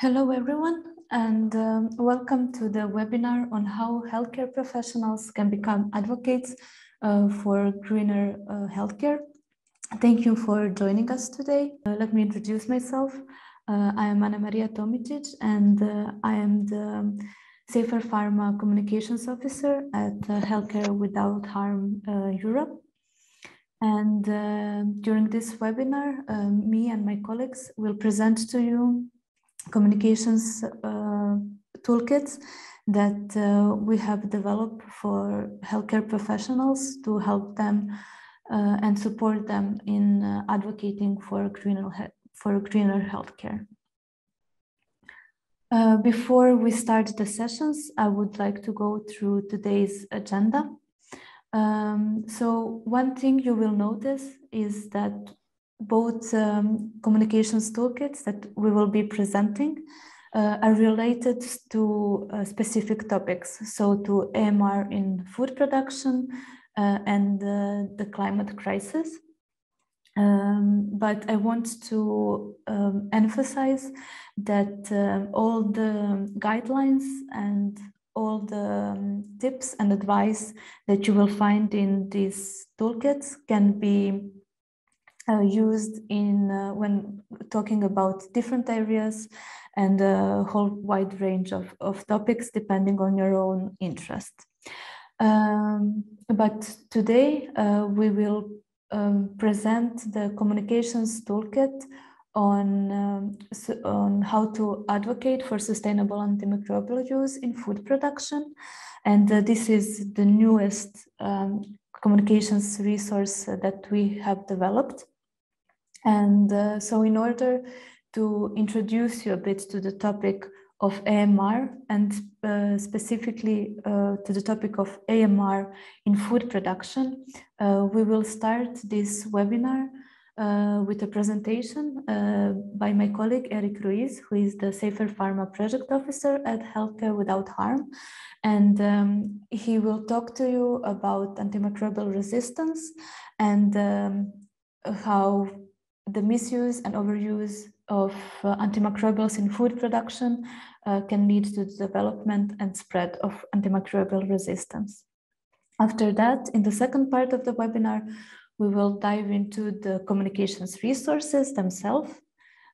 Hello, everyone, and welcome to the webinar on how healthcare professionals can become advocates for greener healthcare. Thank you for joining us today. Let me introduce myself. I am Ana Maria Tomicic, and I am the Safer Pharma Communications Officer at Healthcare Without Harm Europe. And during this webinar, me and my colleagues will present to you communications toolkits that we have developed for healthcare professionals to help them and support them in advocating for greener healthcare. Before we start the sessions, I would like to go through today's agenda. So one thing you will notice is that both communications toolkits that we will be presenting are related to specific topics. So to AMR in food production and the climate crisis. But I want to emphasize that all the guidelines and all the tips and advice that you will find in these toolkits can be used in when talking about different areas and a whole wide range of topics depending on your own interest. But today we will present the communications toolkit on how to advocate for sustainable antimicrobial use in food production. And this is the newest communications resource that we have developed. And so in order to introduce you a bit to the topic of AMR and specifically to the topic of AMR in food production, we will start this webinar with a presentation by my colleague Eric Ruiz, who is the Safer Pharma Project Officer at Healthcare Without Harm. And he will talk to you about antimicrobial resistance and how the misuse and overuse of antimicrobials in food production can lead to the development and spread of antimicrobial resistance. After that, in the second part of the webinar, we will dive into the communications resources themselves.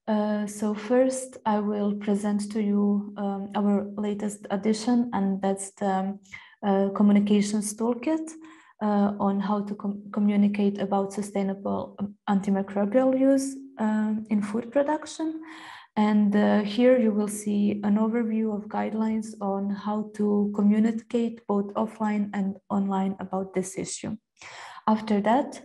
So first, I will present to you our latest addition, and that's the communications toolkit on how to communicate about sustainable antimicrobial use in food production. And here you will see an overview of guidelines on how to communicate both offline and online about this issue. After that,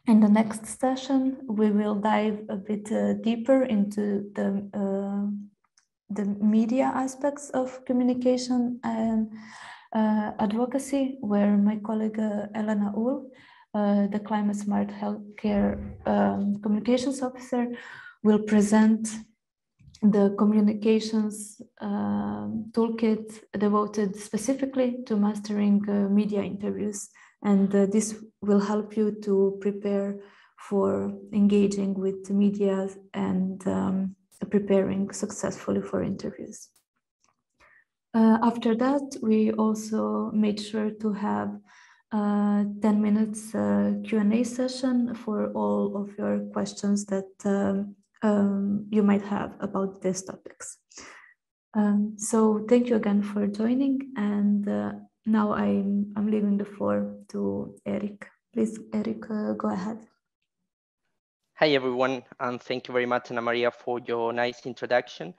in the next session, we will dive a bit deeper into the media aspects of communication and advocacy, where my colleague Elena Uhl, the Climate Smart Healthcare Communications Officer, will present the communications toolkit devoted specifically to mastering media interviews. And this will help you to prepare for engaging with the media and preparing successfully for interviews. After that, we also made sure to have 10 minutes Q&A session for all of your questions that you might have about these topics. So thank you again for joining, and now I'm leaving the floor to Eric. Please, Eric, go ahead. Hi, everyone, and thank you very much, Ana Maria, for your nice introduction.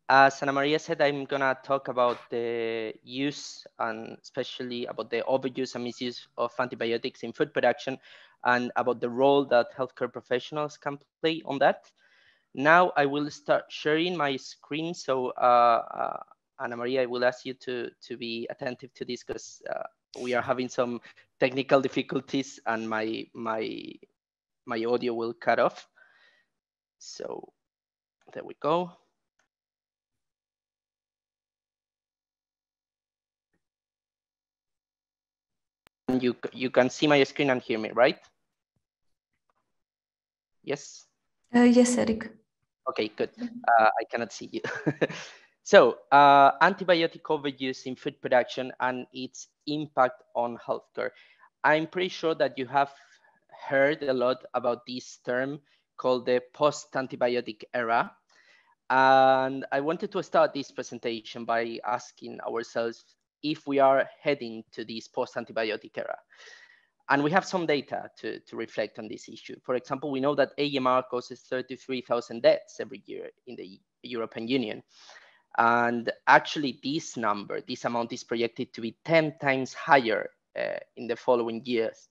As Ana Maria said, I'm gonna talk about the use and especially about the overuse and misuse of antibiotics in food production and about the role that healthcare professionals can play on that. Now I will start sharing my screen. So Ana Maria, I will ask you to be attentive to this because we are having some technical difficulties and my audio will cut off. So there we go. You can see my screen and hear me, right? Yes? Yes, Eric. Okay, good. I cannot see you. So, antibiotic overuse in food production and its impact on healthcare. I'm pretty sure that you have heard a lot about this term called the post-antibiotic era. And I wanted to start this presentation by asking ourselves if we are heading to this post-antibiotic era. And we have some data to reflect on this issue. For example, we know that AMR causes 33,000 deaths every year in the European Union. And actually this amount is projected to be 10 times higher in the following years,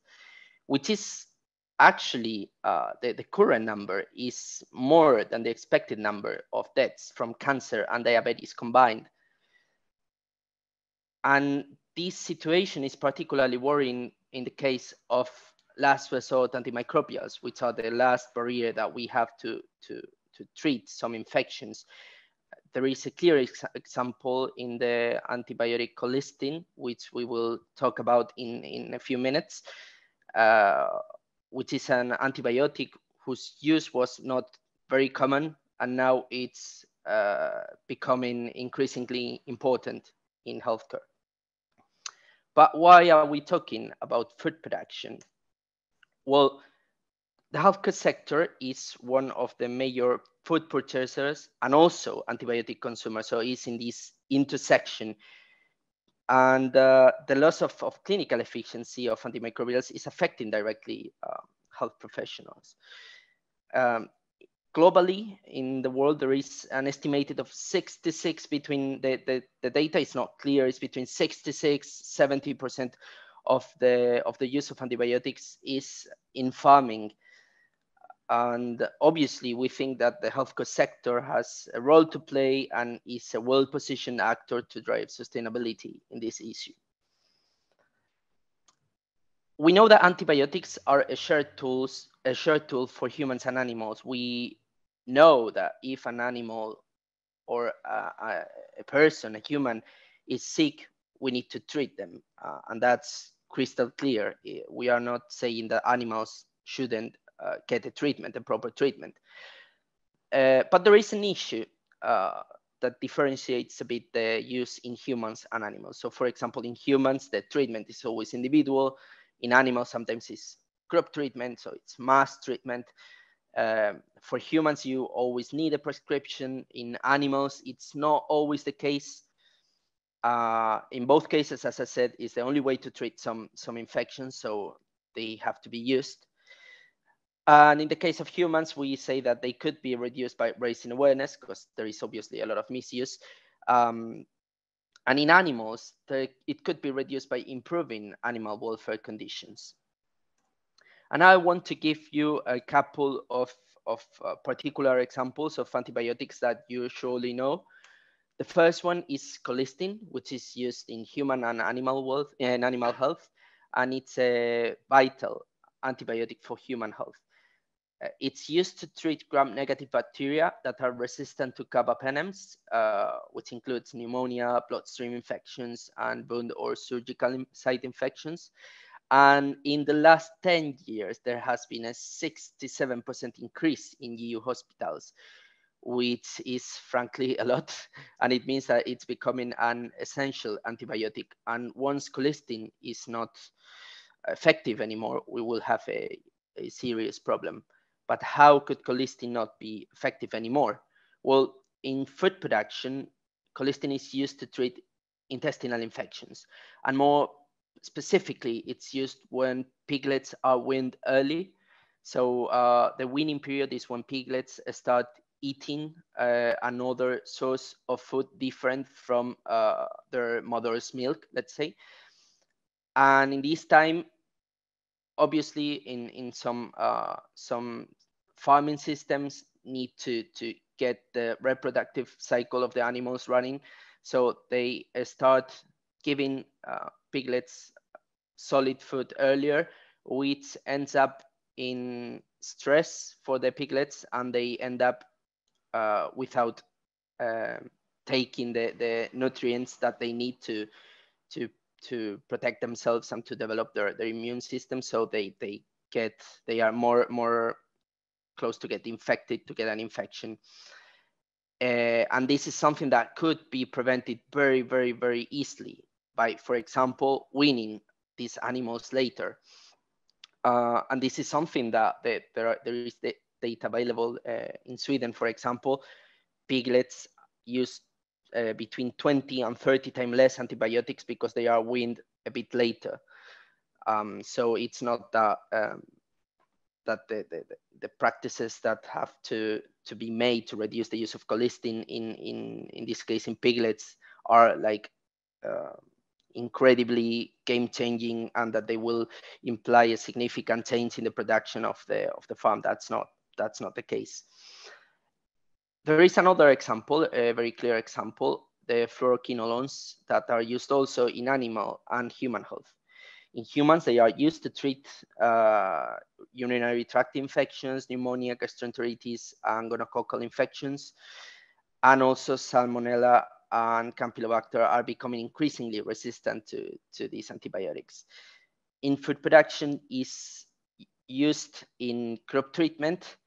which is actually the current number is more than the expected number of deaths from cancer and diabetes combined. And this situation is particularly worrying in the case of last resort antimicrobials, which are the last barrier that we have to treat some infections. There is a clear example in the antibiotic colistin, which we will talk about in a few minutes, which is an antibiotic whose use was not very common, and now it's becoming increasingly important in healthcare. But why are we talking about food production? Well, the healthcare sector is one of the major food purchasers and also antibiotic consumers, so it's in this intersection. And the loss of clinical efficiency of antimicrobials is affecting directly health professionals. Globally, in the world, there is an estimated of 66 between the data is not clear. It's between 66-70% of the use of antibiotics is in farming. And obviously, we think that the healthcare sector has a role to play and is a well-positioned actor to drive sustainability in this issue. We know that antibiotics are a shared tool for humans and animals. We know that if an animal or a person, a human, is sick, we need to treat them. And that's crystal clear. We are not saying that animals shouldn't get a proper treatment. But there is an issue that differentiates a bit the use in humans and animals. So for example, in humans, the treatment is always individual. In animals, sometimes it's group treatment, so it's mass treatment. For humans, you always need a prescription. In animals, it's not always the case. In both cases, as I said, it's the only way to treat some infections, so they have to be used. And in the case of humans, we say that they could be reduced by raising awareness, because there is obviously a lot of misuse. And in animals, it could be reduced by improving animal welfare conditions. And I want to give you a couple of particular examples of antibiotics that you surely know. The first one is colistin, which is used in human and animal health, and it's a vital antibiotic for human health. It's used to treat gram-negative bacteria that are resistant to carbapenems, which includes pneumonia, bloodstream infections, and wound or surgical site infections. And in the last 10 years, there has been a 67% increase in EU hospitals, which is frankly a lot. And it means that it's becoming an essential antibiotic. And once colistin is not effective anymore, we will have a serious problem. But how could colistin not be effective anymore? Well, in food production, colistin is used to treat intestinal infections. And more specifically, it's used when piglets are weaned early. So the weaning period is when piglets start eating another source of food different from their mother's milk, let's say. And in this time, obviously, in some farming systems need to get the reproductive cycle of the animals running. So they start giving piglets solid food earlier, which ends up in stress for the piglets, and they end up without taking the nutrients that they need to protect themselves and to develop their immune system. So they are more close to get infected, to get an infection. And this is something that could be prevented very, very, very easily by, for example, weaning these animals later. And this is something that there is the data available in Sweden, for example. Piglets use between 20 and 30 times less antibiotics because they are weaned a bit later. So it's not that that the practices that have to be made to reduce the use of colistin in this case in piglets are like incredibly game-changing, and that they will imply a significant change in the production of the farm. That's not the case. There is another example, a very clear example, the fluoroquinolones that are used also in animal and human health. In humans, they are used to treat urinary tract infections, pneumonia, gastroenteritis, and gonococcal infections. And also Salmonella and Campylobacter are becoming increasingly resistant to these antibiotics. In food production is used in crop treatment,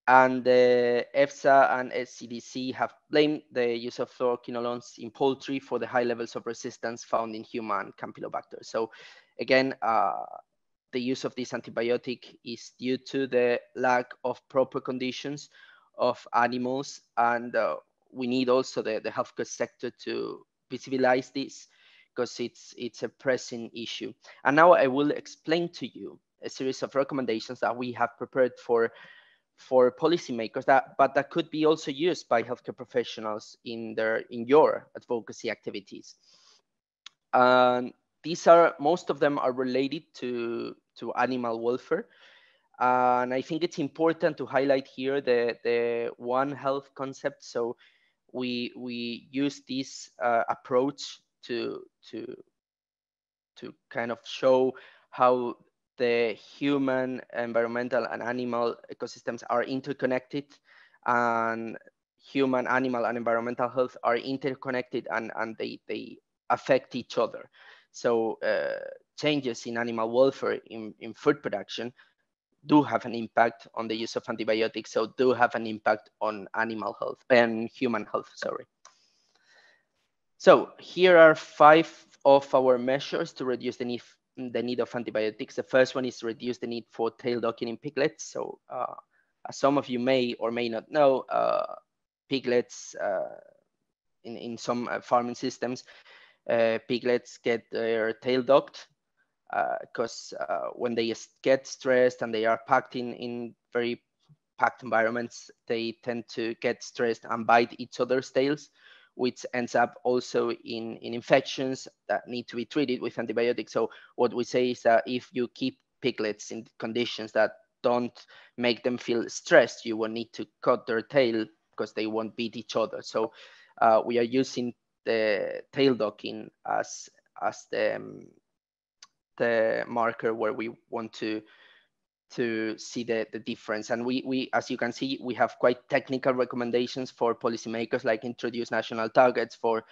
and the EFSA and SCDC have blamed the use of fluoroquinolones in poultry for the high levels of resistance found in human Campylobacter. So again, the use of this antibiotic is due to the lack of proper conditions of animals, and we need also the healthcare sector to visibilize this, because it's a pressing issue. And now I will explain to you a series of recommendations that we have prepared for policymakers, but that could be also used by healthcare professionals in your advocacy activities. And most of them are related to animal welfare. And I think it's important to highlight here the One Health concept. So we use this approach to kind of show how the human, environmental, and animal ecosystems are interconnected, and human, animal, and environmental health are interconnected, and they affect each other. So changes in animal welfare in food production do have an impact on the use of antibiotics, so do have an impact on animal health and human health, sorry. So here are 5 of our measures to reduce the need of antibiotics. The first one is to reduce the need for tail docking in piglets. So as some of you may or may not know, piglets in some farming systems, piglets get their tail docked because when they get stressed and they are packed in very packed environments, they tend to get stressed and bite each other's tails, which ends up also in infections that need to be treated with antibiotics. So what we say is that if you keep piglets in conditions that don't make them feel stressed, you will need to cut their tail because they won't beat each other. So we are using the tail docking as the marker where we want to see the difference. And we, as you can see, we have quite technical recommendations for policymakers, like introduce national targets for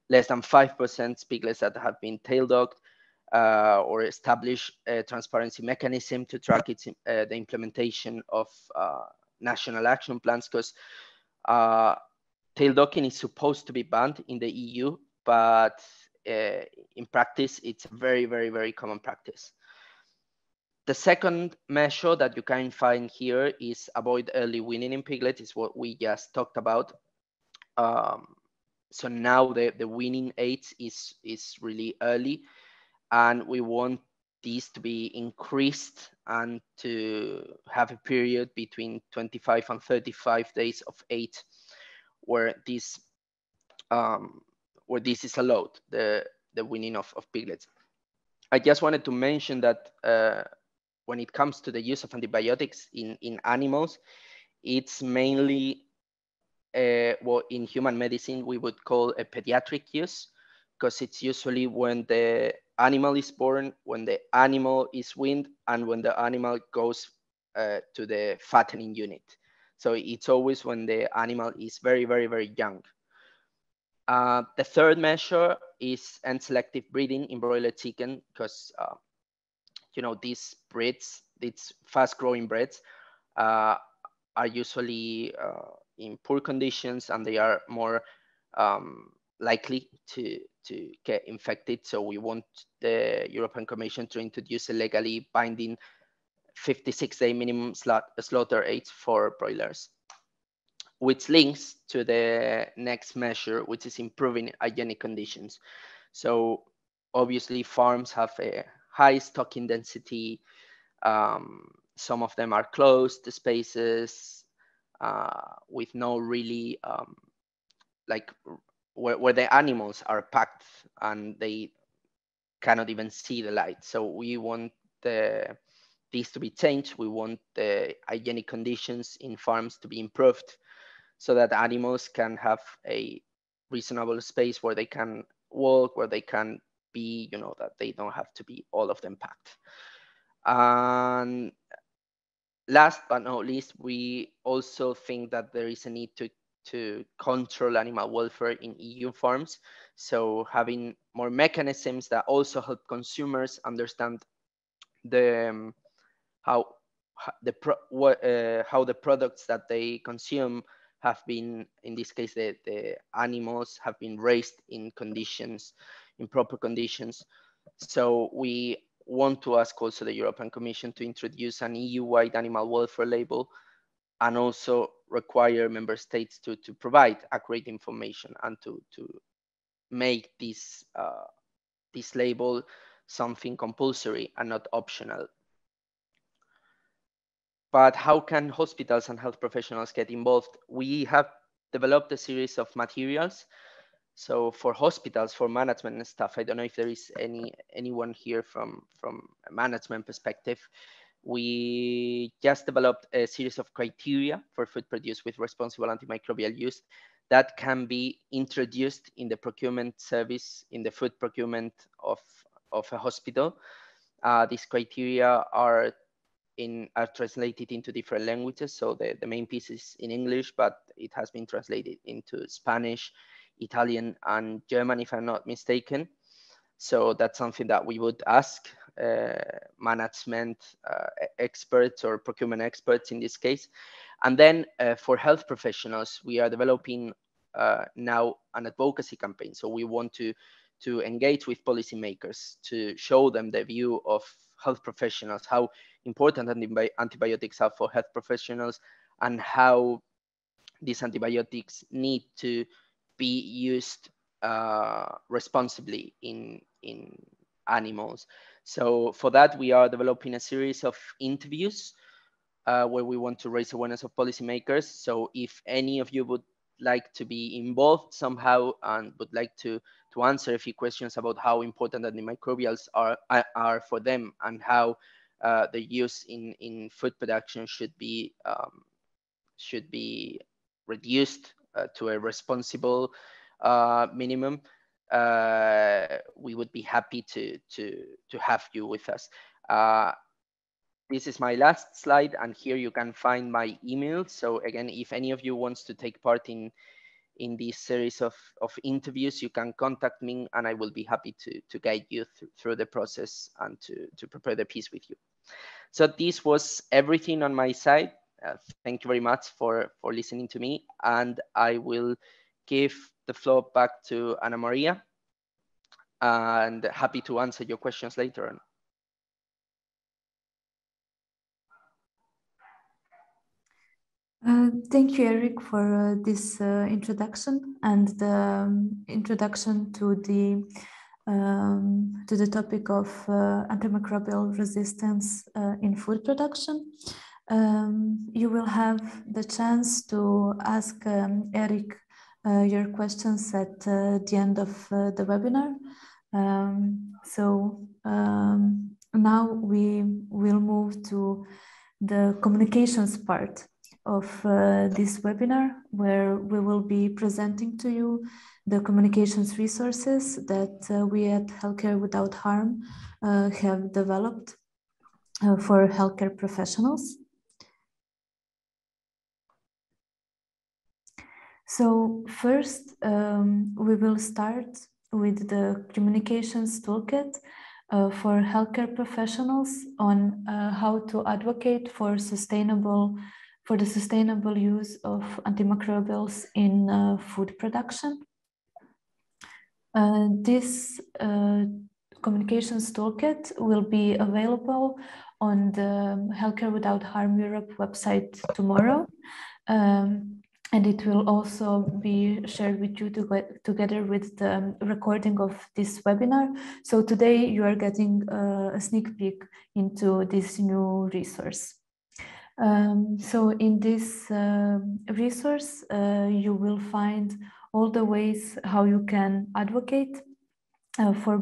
less than 5% piglets that have been tail docked, or establish a transparency mechanism to track the implementation of national action plans, because tail docking is supposed to be banned in the EU, but in practice, it's a very, very, very common practice. The second measure that you can find here is avoid early weaning in piglets, is what we just talked about. So now the weaning age is really early, and we want these to be increased and to have a period between 25 and 35 days of age where this is allowed, the weaning of piglets. I just wanted to mention that when it comes to the use of antibiotics in animals, it's mainly what in human medicine we would call a pediatric use, because it's usually when the animal is born, when the animal is weaned, and when the animal goes to the fattening unit. So it's always when the animal is very, very, very young. The third measure is end selective breeding in broiler chicken, because you know, these breeds, these fast-growing breeds, are usually in poor conditions, and they are more likely to get infected. So we want the European Commission to introduce a legally binding 56-day minimum slaughter age for broilers, which links to the next measure, which is improving hygienic conditions. So obviously farms have a high stocking density. Some of them are closed spaces with no really like where the animals are packed and they cannot even see the light. So we want this to be changed. We want the hygienic conditions in farms to be improved so that animals can have a reasonable space where they can walk, where they can be, that they don't have to be all of them packed. And last but not least, we also think that there is a need to control animal welfare in EU farms. So having more mechanisms that also help consumers understand how the products that they consume have been, in this case, the animals have been raised in proper conditions. So we want to ask also the European Commission to introduce an EU-wide animal welfare label, and also require member states to provide accurate information and to make this label something compulsory and not optional. But how can hospitals and health professionals get involved? We have developed a series of materials. So for hospitals, for management and staff, I don't know if there is anyone here from a management perspective. We just developed a series of criteria for food produced with responsible antimicrobial use that can be introduced in the procurement service, in the food procurement of a hospital. These criteria are translated into different languages. So the main piece is in English, but it has been translated into Spanish, Italian, and German, if I'm not mistaken. So that's something that we would ask management experts or procurement experts in this case. And then for health professionals, we are developing now an advocacy campaign. So we want to engage with policymakers to show them the view of health professionals, how important antibiotics are for health professionals, and how these antibiotics need to be used responsibly in animals. So for that, we are developing a series of interviews where we want to raise awareness of policymakers. So if any of you would like to be involved somehow and would like to answer a few questions about how important antimicrobials are for them, and how the use in food production should be reduced to a responsible minimum, we would be happy to have you with us. This is my last slide, and here you can find my email. So again, if any of you wants to take part in this series of interviews, you can contact me, and I will be happy to guide you through the process and to prepare the piece with you. So this was everything on my side. Thank you very much for listening to me, and I will give the floor back to Ana Maria, and happy to answer your questions later on. Thank you, Eric, for this introduction and the introduction to the topic of antimicrobial resistance in food production. You will have the chance to ask Eric your questions at the end of the webinar. Now we will move to the communications part of this webinar, where we will be presenting to you the communications resources that we at Healthcare Without Harm have developed for healthcare professionals. So first, we will start with the communications toolkit for healthcare professionals on how to advocate for sustainable for the sustainable use of antimicrobials in food production. This communications toolkit will be available on the Healthcare Without Harm Europe website tomorrow. And it will also be shared with you together with the recording of this webinar. So today you are getting a sneak peek into this new resource. So in this resource, you will find all the ways how you can advocate for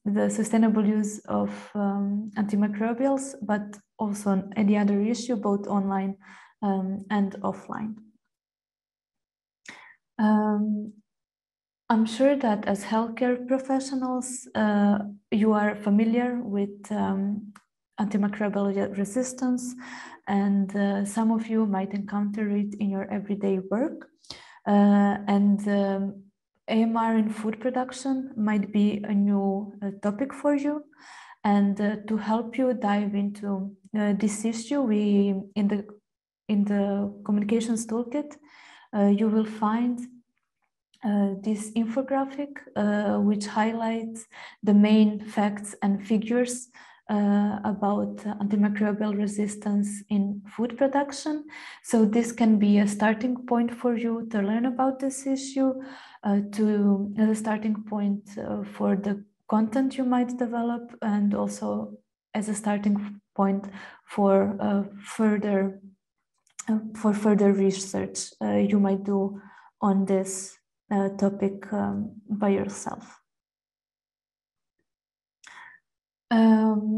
the sustainable use of antimicrobials, but also on any other issue, both online and offline. I'm sure that as healthcare professionals, you are familiar with antimicrobial resistance, and some of you might encounter it in your everyday work. AMR in food production might be a new topic for you. And to help you dive into this issue, in the communications toolkit, you will find this infographic, which highlights the main facts and figures about antimicrobial resistance in food production. So this can be a starting point for you to learn about this issue, as a starting point for the content you might develop, and also as a starting point for further research you might do on this topic by yourself.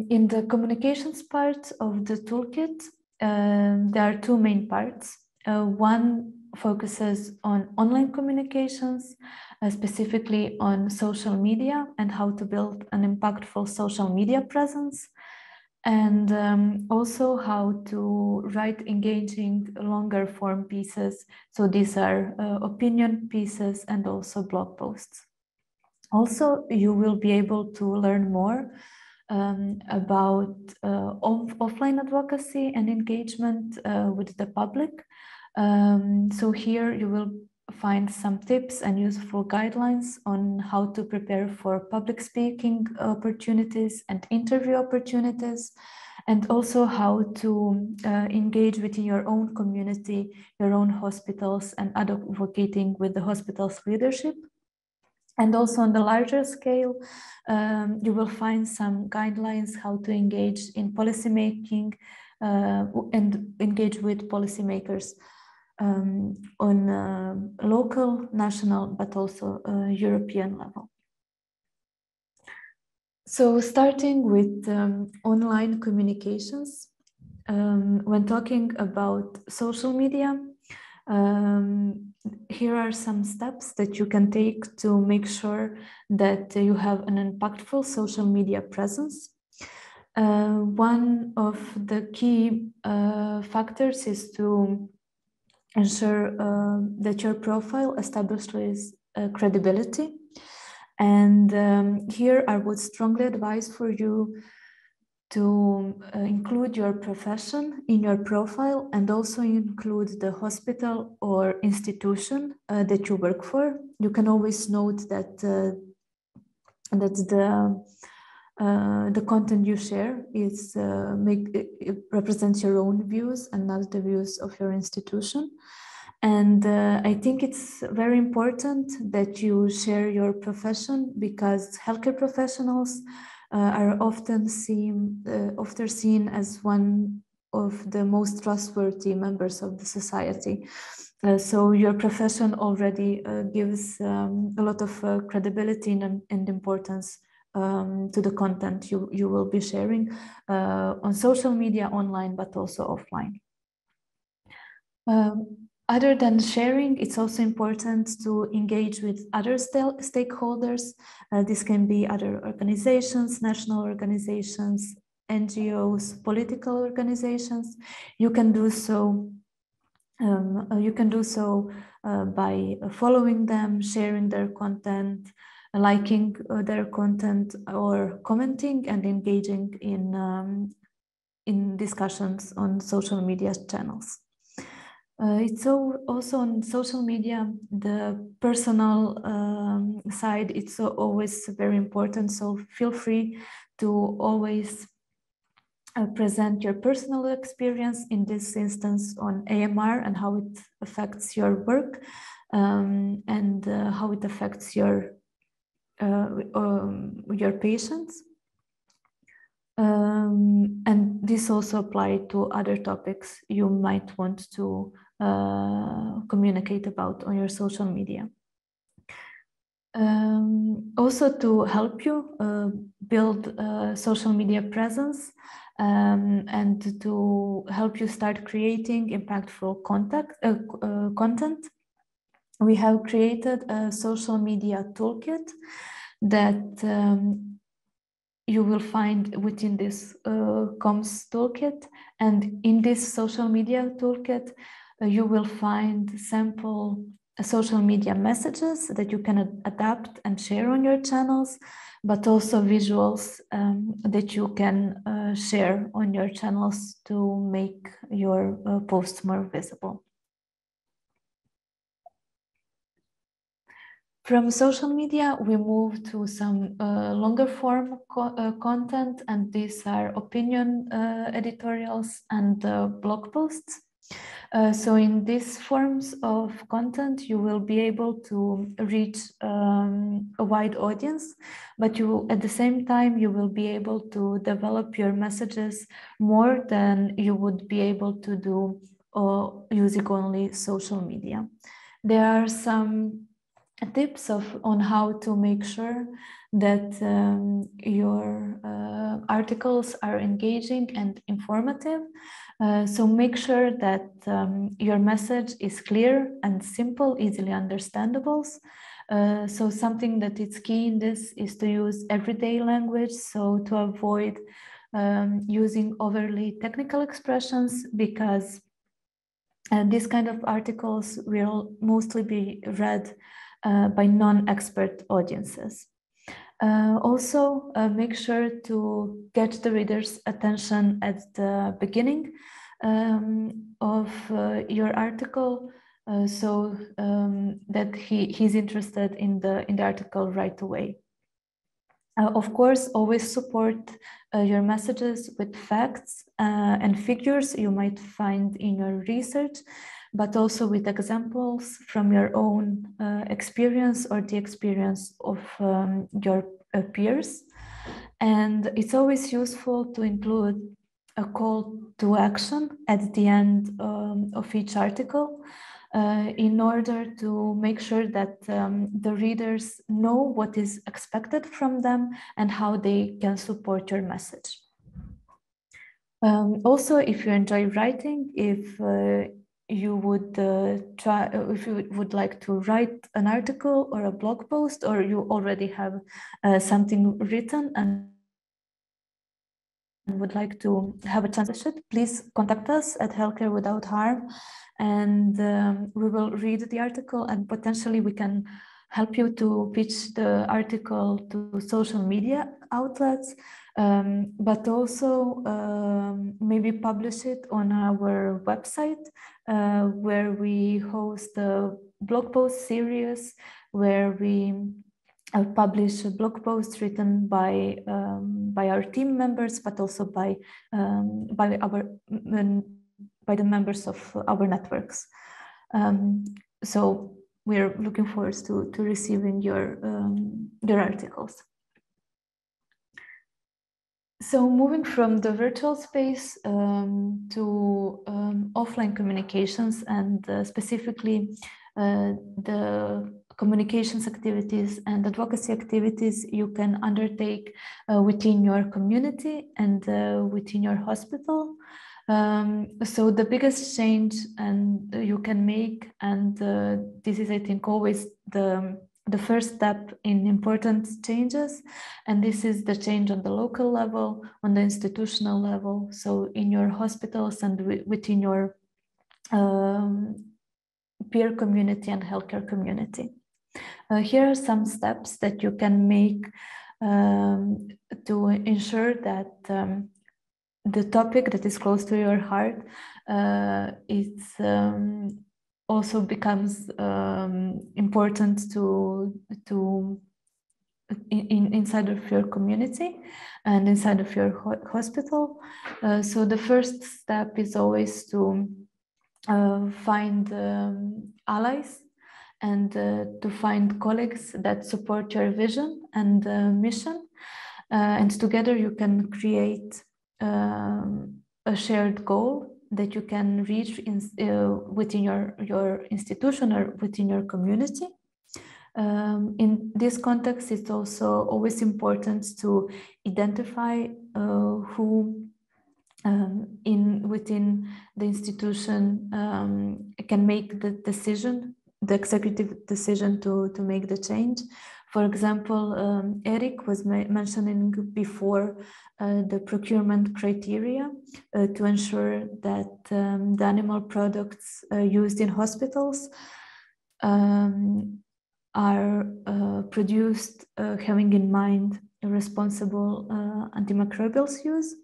In the communications part of the toolkit, there are two main parts. One focuses on online communications, specifically on social media and how to build an impactful social media presence, and also how to write engaging longer form pieces. So these are opinion pieces and also blog posts. Also, you will be able to learn more about offline advocacy and engagement with the public. So here you will find some tips and useful guidelines on how to prepare for public speaking opportunities and interview opportunities, and also how to engage within your own community, your own hospitals, and advocating with the hospital's leadership. And also on the larger scale, you will find some guidelines how to engage in policymaking and engage with policymakers on local, national, but also European level. So starting with online communications, when talking about social media, here are some steps that you can take to make sure that you have an impactful social media presence. One of the key factors is to ensure that your profile establishes credibility. And here I would strongly advise for you to include your profession in your profile, and also include the hospital or institution that you work for. You can always note that the content you share is it represents your own views and not the views of your institution. And I think it's very important that you share your profession, because healthcare professionals are often seen as one of the most trustworthy members of the society. So your profession already gives a lot of credibility and importance to the content you will be sharing on social media, online, but also offline. Other than sharing, it's also important to engage with other stakeholders. This can be other organizations, national organizations, NGOs, political organizations. You can do so. By following them, sharing their content, liking their content or commenting and engaging in discussions on social media channels. It's also on social media, the personal side, it's always very important. So feel free to always present your personal experience, in this instance on AMR and how it affects your work and how it affects your patients. And this also applies to other topics you might want to communicate about on your social media. Also to help you build social media presence and to help you start creating impactful content, we have created a social media toolkit that you will find within this comms toolkit. And in this social media toolkit, you will find sample social media messages that you can adapt and share on your channels, but also visuals that you can share on your channels to make your posts more visible. From social media, we move to some longer form content, and these are opinion editorials and blog posts. So in these forms of content, you will be able to reach a wide audience, but at the same time, you will be able to develop your messages more than you would be able to do using only social media. There are some tips on how to make sure that your articles are engaging and informative. So make sure that your message is clear and simple, easily understandable. So something that is key in this is to use everyday language, so to avoid using overly technical expressions, because these kind of articles will mostly be read by non-expert audiences. Also, make sure to get the reader's attention at the beginning of your article, so that he's interested in the article right away. Of course, always support your messages with facts and figures you might find in your research, but also with examples from your own experience or the experience of your peers. And it's always useful to include a call to action at the end of each article in order to make sure that the readers know what is expected from them and how they can support your message. Also, if you enjoy writing, if you would if you would like to write an article or a blog post, or you already have something written and would like to have a chance, please contact us at Healthcare Without Harm, and we will read the article, and potentially we can help you to pitch the article to social media outlets, but also maybe publish it on our website, where we host a blog post series where we publish blog posts written by our team members, but also by the members of our networks. So we're looking forward to receiving your articles. So moving from the virtual space to offline communications, and specifically the communications activities and advocacy activities you can undertake within your community and within your hospital. So the biggest change and you can make, and this is, I think, always the first step in important changes, and this is the change on the local level, on the institutional level, so in your hospitals and within your peer community and healthcare community. Here are some steps that you can make to ensure that the topic that is close to your heart also becomes important inside of your community and inside of your hospital. So the first step is always to find allies and to find colleagues that support your vision and mission. And together you can create a shared goal that you can reach within your institution or within your community. In this context, it's also always important to identify who within the institution can make the decision, the executive decision to make the change. For example, Eric was mentioning before the procurement criteria to ensure that the animal products used in hospitals are produced having in mind a responsible antimicrobials use.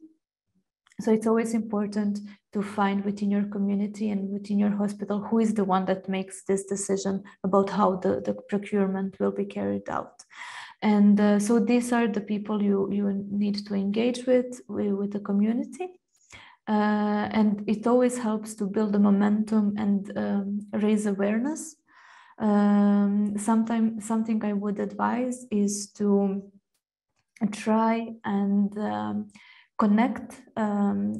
So it's always important to find within your community and within your hospital who is the one that makes this decision about how the procurement will be carried out. And so these are the people you need to engage with the community. And it always helps to build the momentum and raise awareness. Something I would advise is to try and connect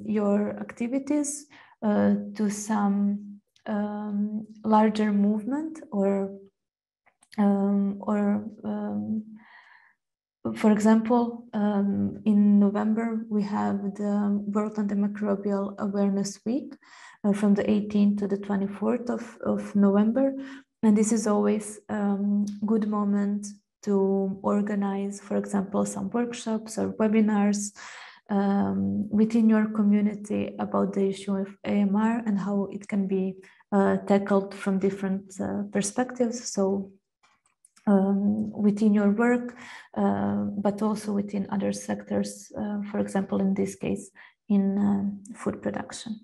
your activities to some larger movement for example, in November, we have the World Antimicrobial Awareness Week from the 18th to the 24th of November. And this is always a good moment to organize, for example, some workshops or webinars within your community about the issue of AMR and how it can be tackled from different perspectives. So within your work, but also within other sectors, for example, in this case, in food production.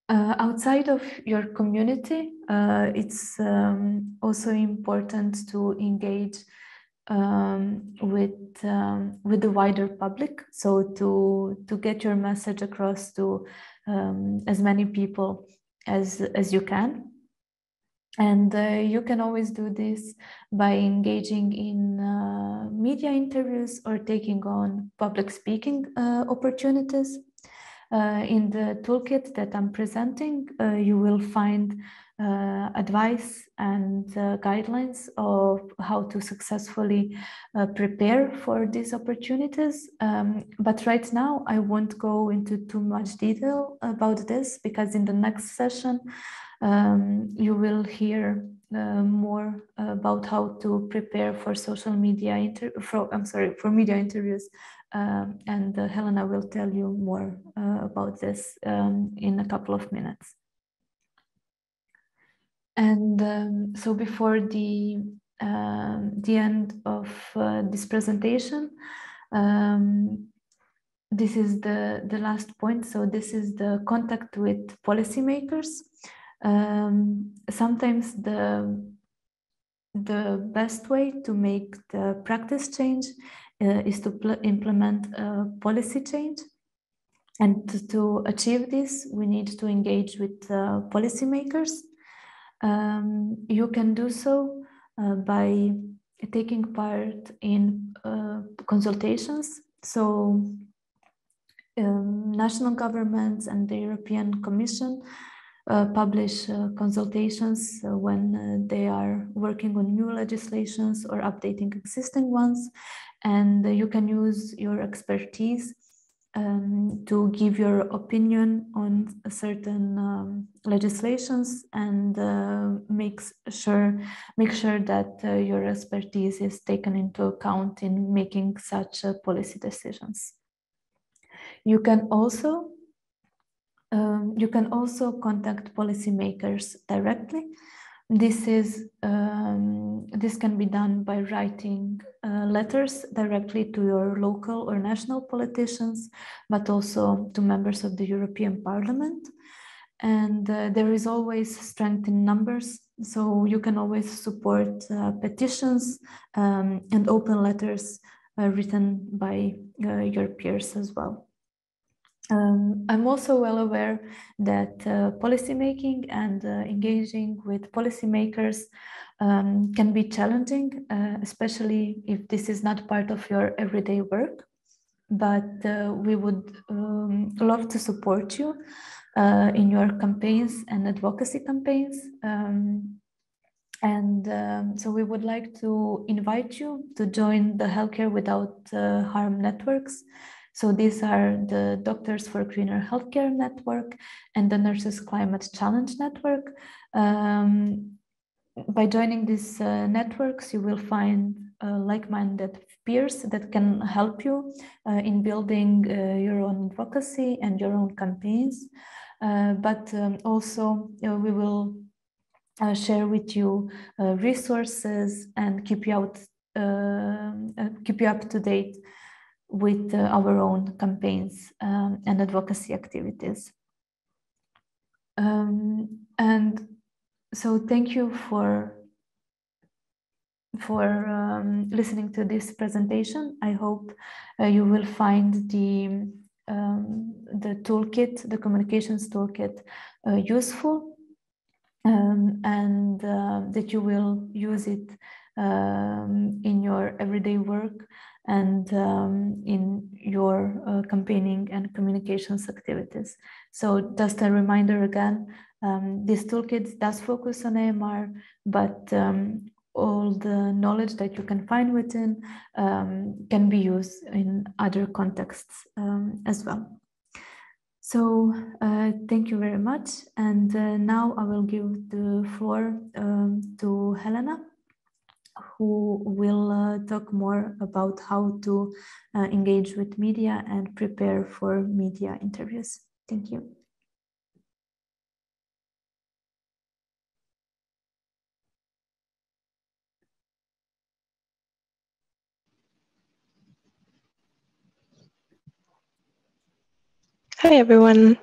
Outside of your community, it's also important to engage with the wider public, so to get your message across to as many people as you can. And you can always do this by engaging in media interviews or taking on public speaking opportunities. In the toolkit that I'm presenting, you will find advice and guidelines of how to successfully prepare for these opportunities. But right now, I won't go into too much detail about this, because in the next session, you will hear more about how to prepare for social media for media interviews, and Helena will tell you more about this in a couple of minutes. And so before the end of this presentation, this is the last point. So this is the contact with policymakers. Sometimes the best way to make the practice change is to implement a policy change. And to achieve this, we need to engage with policymakers. You can do so by taking part in consultations. So national governments and the European Commission publish consultations when they are working on new legislations or updating existing ones. And you can use your expertise to give your opinion on certain legislations and make sure that your expertise is taken into account in making such policy decisions. You can also You can also contact policymakers directly. This can be done by writing letters directly to your local or national politicians, but also to members of the European Parliament. And there is always strength in numbers, so you can always support petitions and open letters written by your peers as well. I'm also well aware that policymaking and engaging with policymakers can be challenging, especially if this is not part of your everyday work. But we would love to support you in your campaigns and advocacy campaigns. So we would like to invite you to join the Healthcare Without Harm networks. So these are the Doctors for Greener Healthcare Network and the Nurses Climate Challenge Network. By joining these networks, you will find like-minded peers that can help you in building your own advocacy and your own campaigns. But also we will share with you resources and keep you up to date with our own campaigns and advocacy activities. And so thank you for listening to this presentation. I hope you will find the toolkit, the communications toolkit, useful, and that you will use it in your everyday work and in your campaigning and communications activities. So just a reminder again, this toolkit does focus on AMR, but all the knowledge that you can find within can be used in other contexts as well. So thank you very much. And now I will give the floor to Helena, who will talk more about how to engage with media and prepare for media interviews. Thank you. Hi, everyone.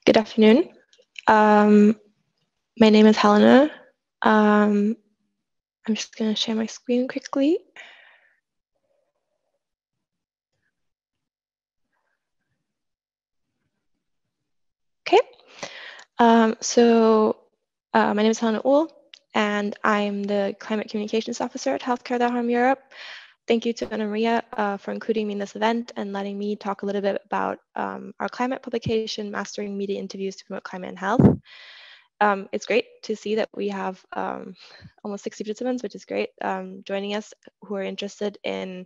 Good afternoon. My name is Helena. I'm just going to share my screen quickly. Okay. My name is Helena Uhl, and I'm the Climate Communications Officer at Healthcare Without Harm Europe. Thank you to Ana Maria for including me in this event and letting me talk a little bit about our climate publication, Mastering Media Interviews to Promote Climate and Health. It's great to see that we have almost 60 participants, which is great, joining us who are interested in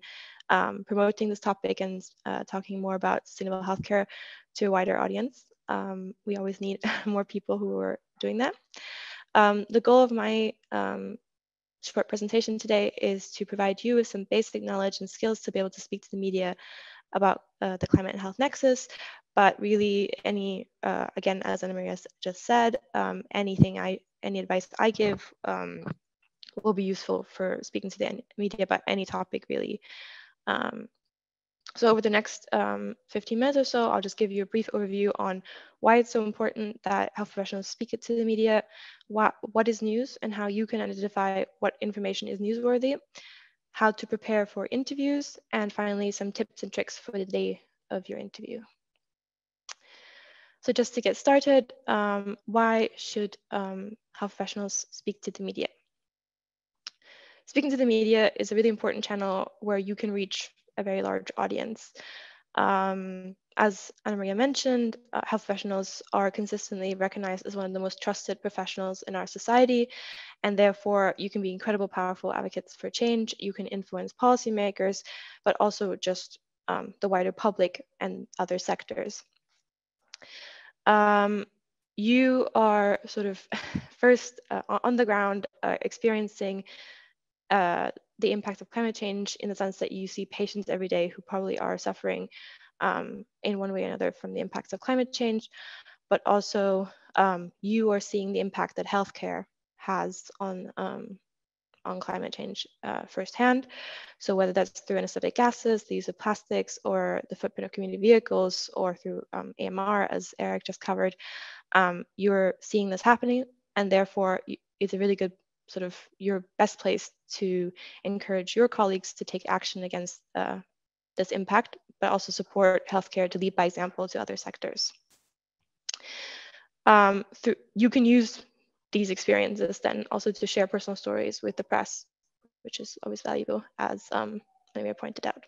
promoting this topic and talking more about sustainable healthcare to a wider audience. We always need more people who are doing that. The goal of my short presentation today is to provide you with some basic knowledge and skills to be able to speak to the media about the climate and health nexus, but really again, as Ana Maria just said, any advice I give will be useful for speaking to the media about any topic really. So over the next 15 minutes or so, I'll just give you a brief overview on why it's so important that health professionals speak it to the media, what is news and how you can identify what information is newsworthy, how to prepare for interviews, and finally, some tips and tricks for the day of your interview. So just to get started, why should health professionals speak to the media? Speaking to the media is a really important channel where you can reach a very large audience. As Ana Maria mentioned, health professionals are consistently recognized as one of the most trusted professionals in our society, and therefore you can be incredible, powerful advocates for change. You can influence policymakers, but also just the wider public and other sectors. You are sort of first on the ground experiencing the impact of climate change in the sense that you see patients every day who probably are suffering in one way or another from the impacts of climate change, but also you are seeing the impact that healthcare has on climate change firsthand. So whether that's through anesthetic gases, the use of plastics, or the footprint of community vehicles, or through AMR, as Eric just covered, you're seeing this happening, and therefore it's a really good sort of your best place to encourage your colleagues to take action against this impact, but also support healthcare to lead by example to other sectors. You can use these experiences then also to share personal stories with the press, which is always valuable, as Maria pointed out.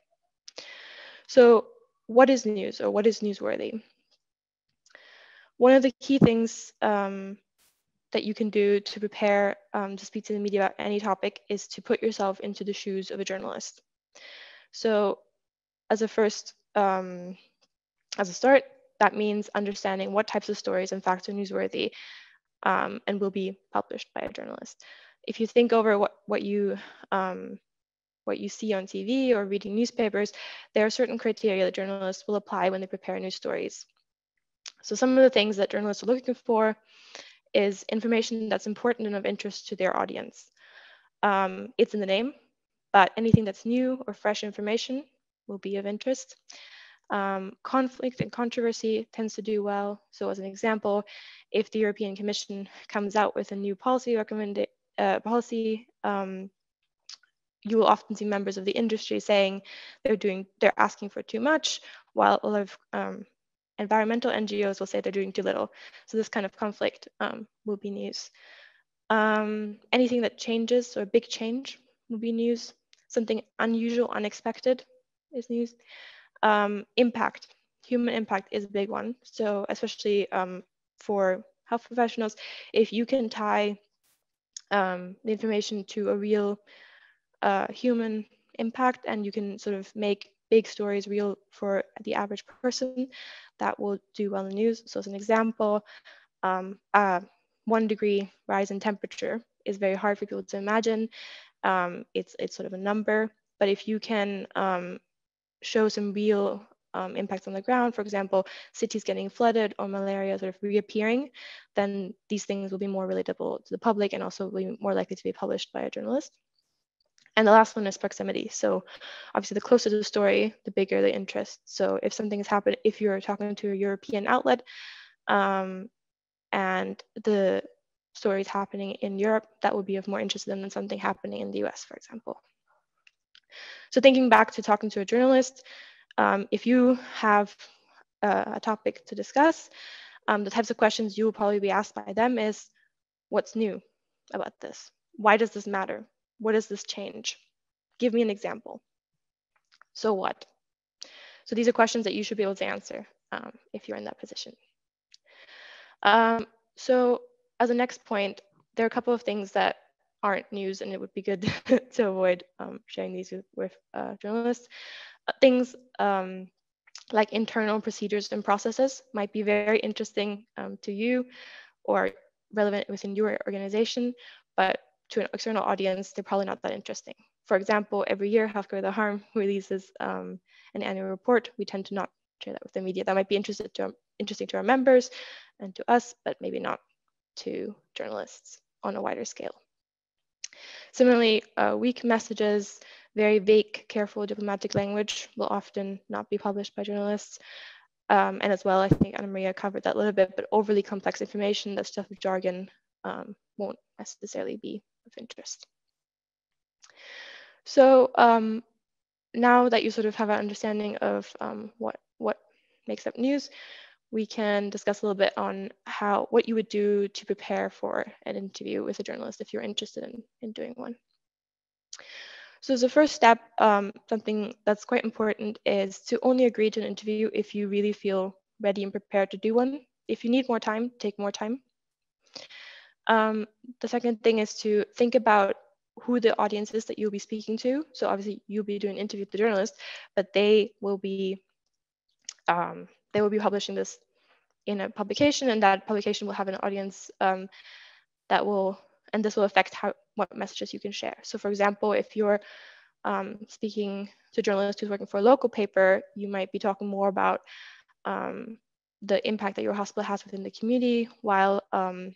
So what is news, or what is newsworthy? One of the key things that you can do to prepare to speak to the media about any topic is to put yourself into the shoes of a journalist. So as a first, as a start, that means understanding what types of stories and facts are newsworthy and will be published by a journalist. If you think over what you see on TV or reading newspapers, there are certain criteria that journalists will apply when they prepare news stories. So some of the things that journalists are looking for is information that's important and of interest to their audience. It's in the name, but anything that's new or fresh information will be of interest. Conflict and controversy tends to do well. So as an example, if the European Commission comes out with a new policy you will often see members of the industry saying they're asking for too much, while a lot of environmental NGOs will say they're doing too little. So this kind of conflict will be news. Anything that changes, or big change, will be news. Something unusual, unexpected is news. Impact, human impact is a big one. So especially for health professionals, if you can tie the information to a real human impact, and you can sort of make big stories real for the average person, that will do well in the news. So as an example, 1 degree rise in temperature is very hard for people to imagine. It's sort of a number, but if you can show some real impacts on the ground, for example, cities getting flooded or malaria sort of reappearing, then these things will be more relatable to the public and also will be more likely to be published by a journalist. And the last one is proximity. So obviously the closer to the story, the bigger the interest. So if something has happened, if you're talking to a European outlet and the story is happening in Europe, that would be of more interest to them than something happening in the US, for example. So thinking back to talking to a journalist, if you have a topic to discuss, the types of questions you will probably be asked by them is, what's new about this? Why does this matter? What does this change? Give me an example. So what? So these are questions that you should be able to answer if you're in that position. So as a next point, there are a couple of things that aren't news, and it would be good to avoid sharing these with journalists. Things like internal procedures and processes might be very interesting to you or relevant within your organization, but to an external audience, they're probably not that interesting. For example, every year, Healthcare Without Harm releases an annual report. We tend to not share that with the media. That might be interesting to our members and to us, but maybe not to journalists on a wider scale. Similarly, weak messages, very vague, careful diplomatic language will often not be published by journalists. And as well, I think Anna Maria covered that a little bit, but overly complex information, that stuff of jargon won't necessarily be of interest. So now that you sort of have an understanding of what makes up news, we can discuss a little bit on what you would do to prepare for an interview with a journalist if you're interested in doing one. So as a first step, something that's quite important is to only agree to an interview if you really feel ready and prepared to do one. If you need more time, take more time. The second thing is to think about who the audience is that you'll be speaking to. So obviously you'll be doing an interview with the journalist, but they will be publishing this in a publication, and that publication will have an audience and this will affect what messages you can share. So for example, if you're speaking to a journalist who's working for a local paper, you might be talking more about the impact that your hospital has within the community, while an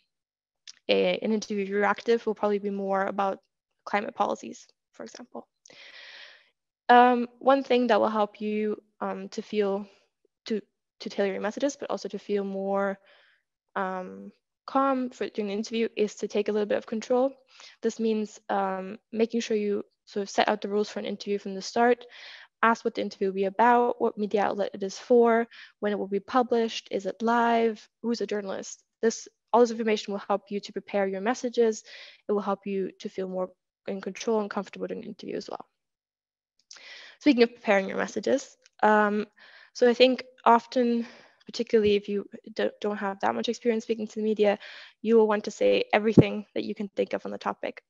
interview if you're active will probably be more about climate policies, for example. One thing that will help you to feel to tailor your messages, but also to feel more calm during the interview, is to take a little bit of control. This means making sure you sort of set out the rules for an interview from the start. Ask what the interview will be about, what media outlet it is for, when it will be published, is it live, who's a journalist. All this information will help you to prepare your messages. It will help you to feel more in control and comfortable during the interview as well. Speaking of preparing your messages, so I think often, particularly if you don't have that much experience speaking to the media, you will want to say everything that you can think of on the topic.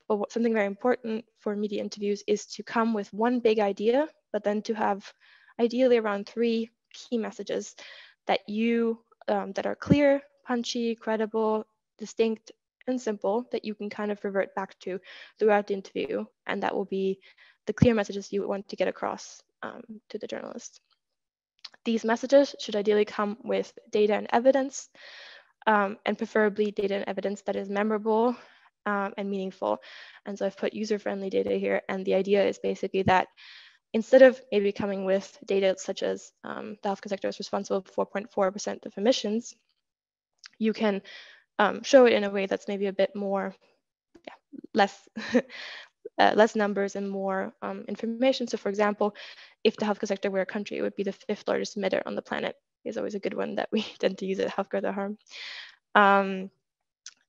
But something very important for media interviews is to come with one big idea, but then to have ideally around 3 key messages that that are clear, punchy, credible, distinct, and simple, that you can kind of revert back to throughout the interview, and that will be the clear messages you want to get across to the journalist. These messages should ideally come with data and evidence, and preferably data and evidence that is memorable and meaningful. And so I've put user-friendly data here, and the idea is basically that instead of maybe coming with data such as the healthcare sector is responsible for 4.4% of emissions, you can show it in a way that's maybe a bit more, less less numbers and more information. So for example, if the healthcare sector were a country, it would be the 5th largest emitter on the planet. Is always a good one that we tend to use at Healthcare Without Harm.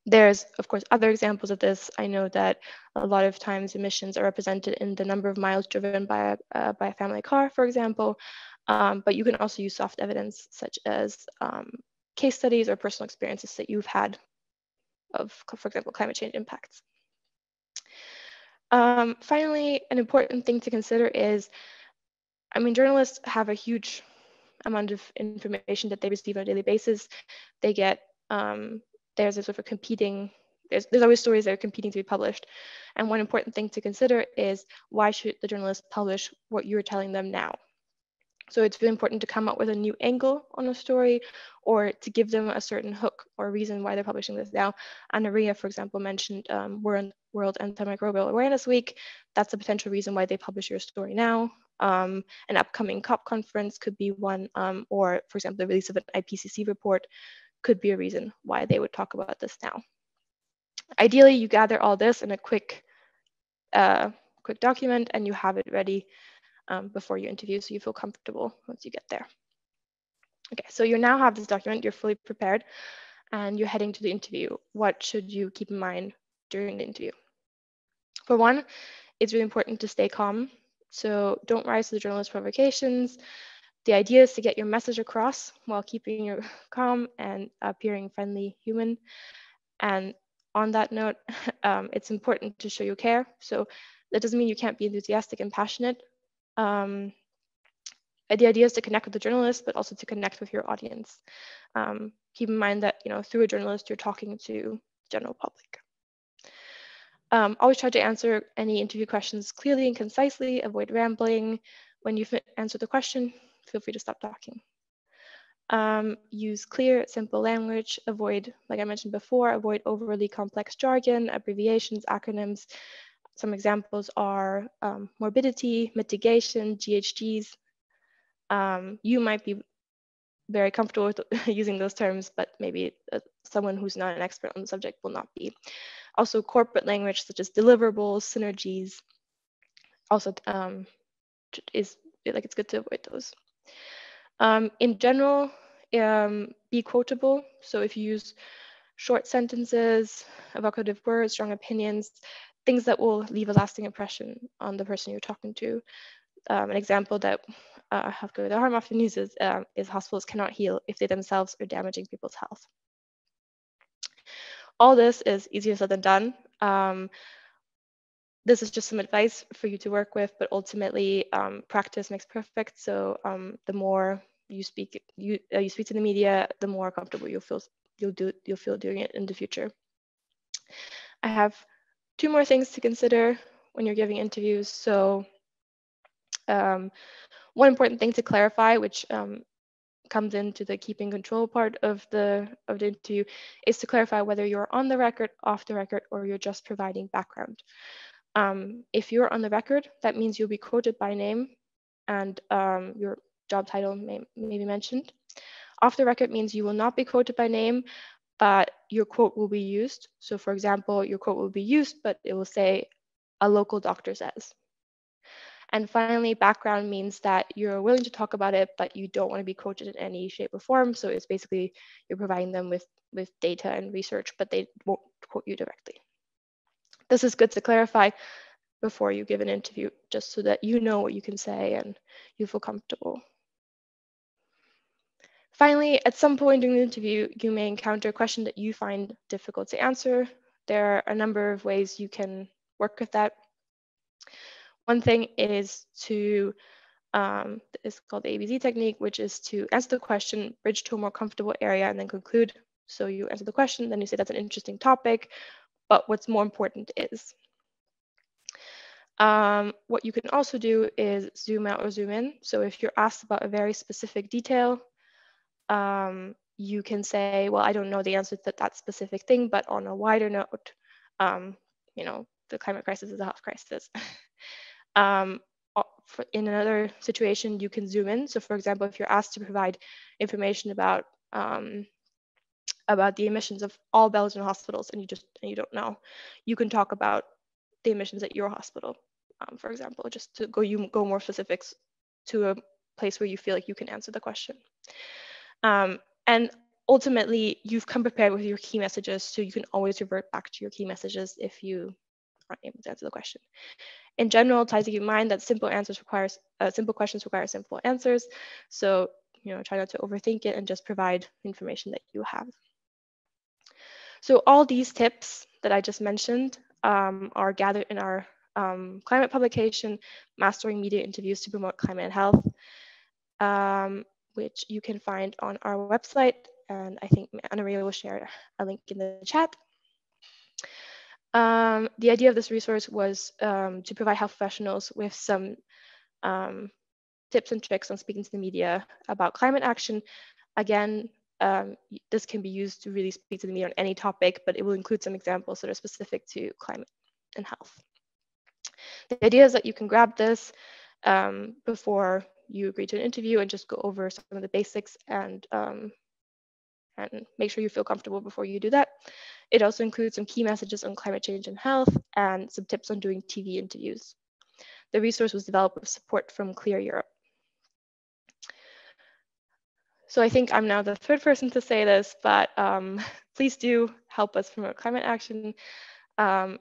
There's, of course, other examples of this. I know that a lot of times emissions are represented in the number of miles driven by a family car, for example. But you can also use soft evidence, such as case studies or personal experiences that you've had of, for example, climate change impacts. Finally, an important thing to consider is, I mean, journalists have a huge amount of information that they receive on a daily basis. They get, there's a sort of competing, there's always stories that are competing to be published. And one important thing to consider is, why should the journalist publish what you're telling them now? So it's really important to come up with a new angle on a story, or to give them a certain hook or reason why they're publishing this now. Anna-Maria, for example, mentioned World Antimicrobial Awareness Week. That's a potential reason why they publish your story now. An upcoming COP conference could be one, or for example, the release of an IPCC report could be a reason why they would talk about this now. Ideally, you gather all this in a quick document, and you have it ready before you interview, so you feel comfortable once you get there. Okay, so you now have this document, you're fully prepared, and you're heading to the interview. What should you keep in mind during the interview? For one, it's really important to stay calm. So don't rise to the journalist's provocations. The idea is to get your message across while keeping your calm and appearing friendly, human. And on that note, it's important to show you care. So that doesn't mean you can't be enthusiastic and passionate. The idea is to connect with the journalist, but also to connect with your audience. Keep in mind that, you know, through a journalist, you're talking to the general public. Always try to answer any interview questions clearly and concisely. Avoid rambling. When you've answered the question, feel free to stop talking. Use clear, simple language. Avoid, like I mentioned before, avoid overly complex jargon, abbreviations, acronyms. Some examples are morbidity, mitigation, GHGs. You might be very comfortable with using those terms, but maybe someone who's not an expert on the subject will not be. Also, corporate language such as deliverables, synergies. Also, it's good to avoid those. In general, be quotable. So if you use short sentences, evocative words, strong opinions, things that will leave a lasting impression on the person you're talking to. An example that Healthcare Without Harm often uses is hospitals cannot heal if they themselves are damaging people's health. All this is easier said than done. This is just some advice for you to work with, but ultimately practice makes perfect. So the more you speak to the media, the more comfortable you'll feel doing it in the future. I have 2 more things to consider. when you're giving interviews. So one important thing to clarify, which comes into the keeping control part of the interview, is to clarify whether you're on the record, off the record, or you're just providing background. If you're on the record, that means you'll be quoted by name and your job title may be mentioned. Off the record means you will not be quoted by name, but your quote will be used. So for example, your quote will be used, but it will say, "A local doctor says." And finally, background means that you're willing to talk about it, but you don't want to be quoted in any shape or form. So it's basically you're providing them with data and research, but they won't quote you directly. This is good to clarify before you give an interview, just so that you know what you can say and you feel comfortable. Finally, at some point during the interview, you may encounter a question that you find difficult to answer. There are a number of ways you can work with that. One thing is to, it's called the ABZ technique, which is to answer the question, bridge to a more comfortable area, and then conclude. So you answer the question, then you say that's an interesting topic, but what's more important is. What you can also do is zoom out or zoom in. So if you're asked about a very specific detail, you can say, well, I don't know the answer to that specific thing, but on a wider note, you know, the climate crisis is a health crisis. In another situation, you can zoom in. So for example, if you're asked to provide information about the emissions of all Belgian hospitals and you don't know, you can talk about the emissions at your hospital, for example, just to go more specifics to a place where you feel like you can answer the question. And ultimately, you've come prepared with your key messages, so you can always revert back to your key messages if you aren't able to answer the question. In general, try to keep in mind that simple questions require simple answers. So, you know, try not to overthink it and just provide information that you have. So all these tips that I just mentioned are gathered in our climate publication, Mastering Media Interviews to Promote Climate and Health, which you can find on our website. And I think Anna Maria will share a link in the chat. The idea of this resource was to provide health professionals with some tips and tricks on speaking to the media about climate action. Again, this can be used to really speak to the media on any topic, but it will include some examples that are specific to climate and health. The idea is that you can grab this before you agree to an interview and just go over some of the basics and make sure you feel comfortable before you do that. It also includes some key messages on climate change and health and some tips on doing TV interviews. The resource was developed with support from Clear Europe. So I think I'm now the third person to say this, but please do help us promote climate action.